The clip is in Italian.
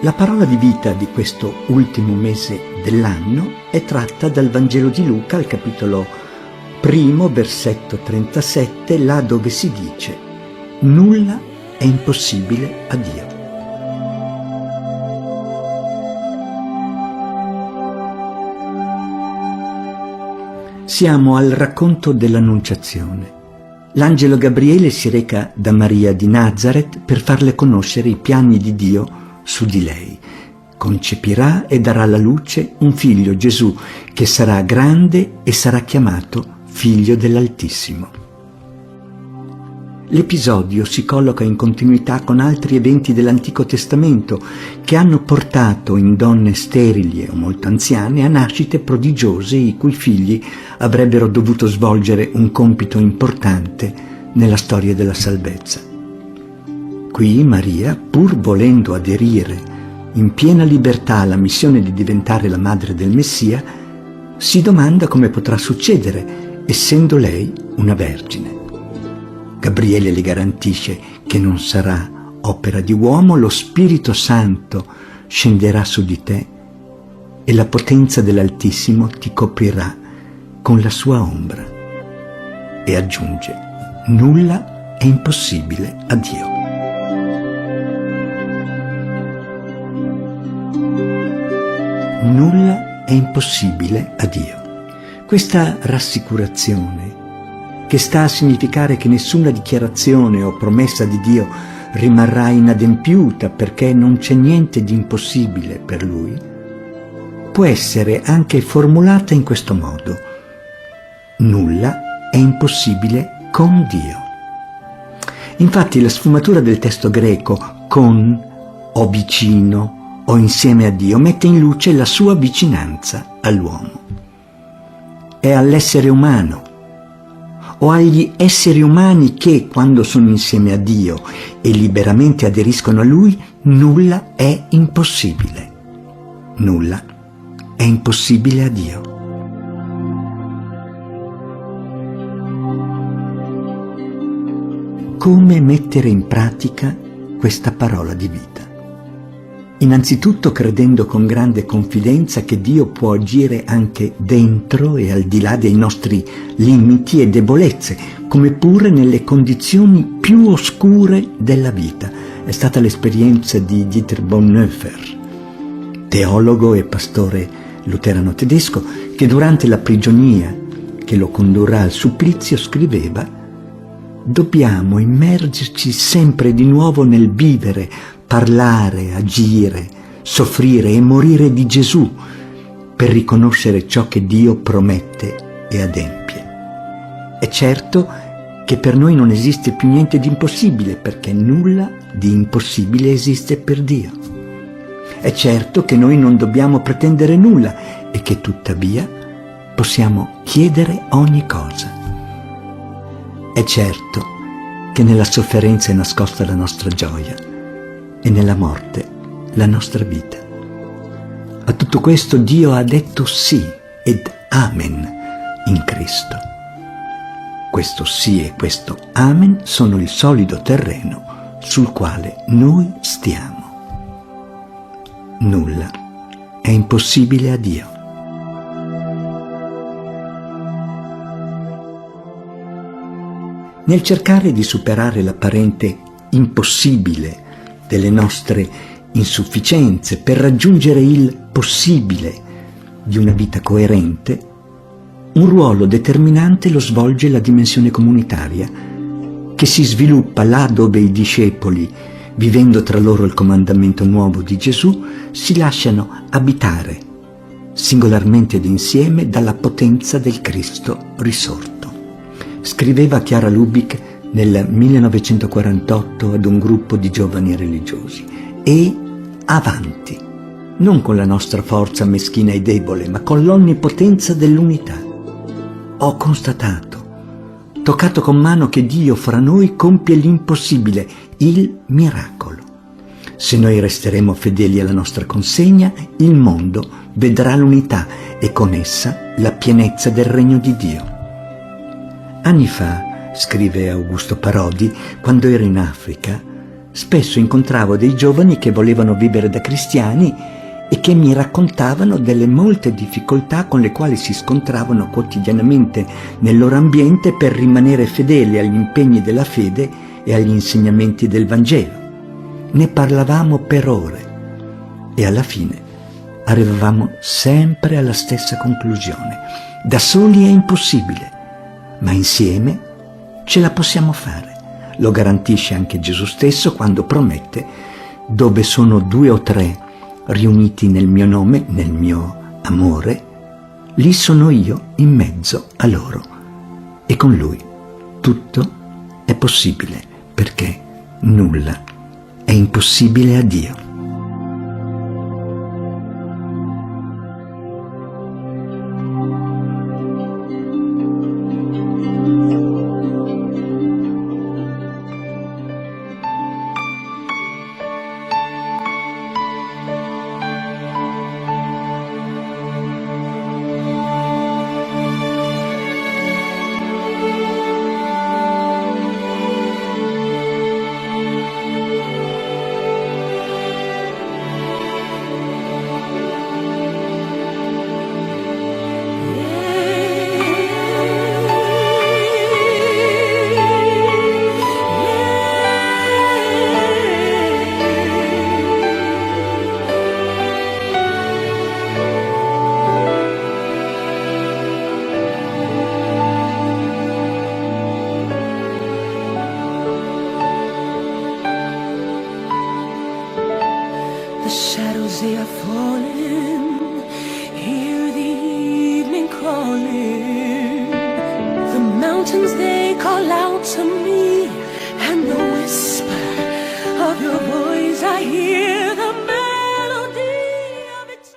La parola di vita di questo ultimo mese dell'anno è tratta dal Vangelo di Luca, al capitolo 1, versetto 37, là dove si dice: nulla è impossibile a Dio. Siamo al racconto dell'Annunciazione. L'angelo Gabriele si reca da Maria di Nazaret per farle conoscere i piani di Dio su di lei. Concepirà e darà alla luce un figlio, Gesù, che sarà grande e sarà chiamato Figlio dell'Altissimo. L'episodio si colloca in continuità con altri eventi dell'Antico Testamento che hanno portato in donne sterili o molto anziane a nascite prodigiose i cui figli avrebbero dovuto svolgere un compito importante nella storia della salvezza. Qui Maria, pur volendo aderire in piena libertà alla missione di diventare la madre del Messia, si domanda come potrà succedere, essendo lei una vergine. Gabriele le garantisce che non sarà opera di uomo, lo Spirito Santo scenderà su di te e la potenza dell'Altissimo ti coprirà con la sua ombra. E aggiunge: nulla è impossibile a Dio. Nulla è impossibile a Dio. Questa rassicurazione, che sta a significare che nessuna dichiarazione o promessa di Dio rimarrà inadempiuta perché non c'è niente di impossibile per Lui, può essere anche formulata in questo modo: nulla è impossibile con Dio. Infatti la sfumatura del testo greco con o vicino o insieme a Dio mette in luce la sua vicinanza all'uomo. È all'essere umano o agli esseri umani che, quando sono insieme a Dio e liberamente aderiscono a Lui, nulla è impossibile. Nulla è impossibile a Dio. Come mettere in pratica questa parola di vita? Innanzitutto credendo con grande confidenza che Dio può agire anche dentro e al di là dei nostri limiti e debolezze, come pure nelle condizioni più oscure della vita. È stata l'esperienza di Dieter Bonhoeffer, teologo e pastore luterano tedesco, che durante la prigionia che lo condurrà al supplizio scriveva: dobbiamo immergerci sempre di nuovo nel vivere, parlare, agire, soffrire e morire di Gesù per riconoscere ciò che Dio promette e adempie. È certo che per noi non esiste più niente di impossibile, perché nulla di impossibile esiste per Dio. È certo che noi non dobbiamo pretendere nulla e che tuttavia possiamo chiedere ogni cosa. È certo che nella sofferenza è nascosta la nostra gioia e nella morte la nostra vita. A tutto questo Dio ha detto sì ed amen in Cristo. Questo sì e questo amen sono il solido terreno sul quale noi stiamo. Nulla è impossibile a Dio. Nel cercare di superare l'apparente impossibile delle nostre insufficienze per raggiungere il possibile di una vita coerente, un ruolo determinante lo svolge la dimensione comunitaria, che si sviluppa là dove i discepoli, vivendo tra loro il comandamento nuovo di Gesù, si lasciano abitare singolarmente ed insieme dalla potenza del Cristo risorto. Scriveva Chiara Lubich nel 1948 ad un gruppo di giovani religiosi: e avanti, non con la nostra forza meschina e debole, ma con l'onnipotenza dell'unità. Ho constatato, toccato con mano, che Dio fra noi compie l'impossibile, il miracolo. Se noi resteremo fedeli alla nostra consegna, il mondo vedrà l'unità e con essa la pienezza del regno di Dio. Anni fa, scrive Augusto Parodi, quando ero in Africa, Spesso incontravo dei giovani che volevano vivere da cristiani e che mi raccontavano delle molte difficoltà con le quali si scontravano quotidianamente nel loro ambiente per rimanere fedeli agli impegni della fede e agli insegnamenti del Vangelo. Ne parlavamo per ore e alla fine arrivavamo sempre alla stessa conclusione. Da soli è impossibile, ma insieme ce la possiamo fare. Lo garantisce anche Gesù stesso quando promette: dove sono 2 o 3 riuniti nel mio nome, nel mio amore, lì sono io in mezzo a loro. E con Lui tutto è possibile, perché nulla è impossibile a Dio. The shadows they are falling, hear the evening calling. The mountains they call out to me, and the whisper of your voice I hear.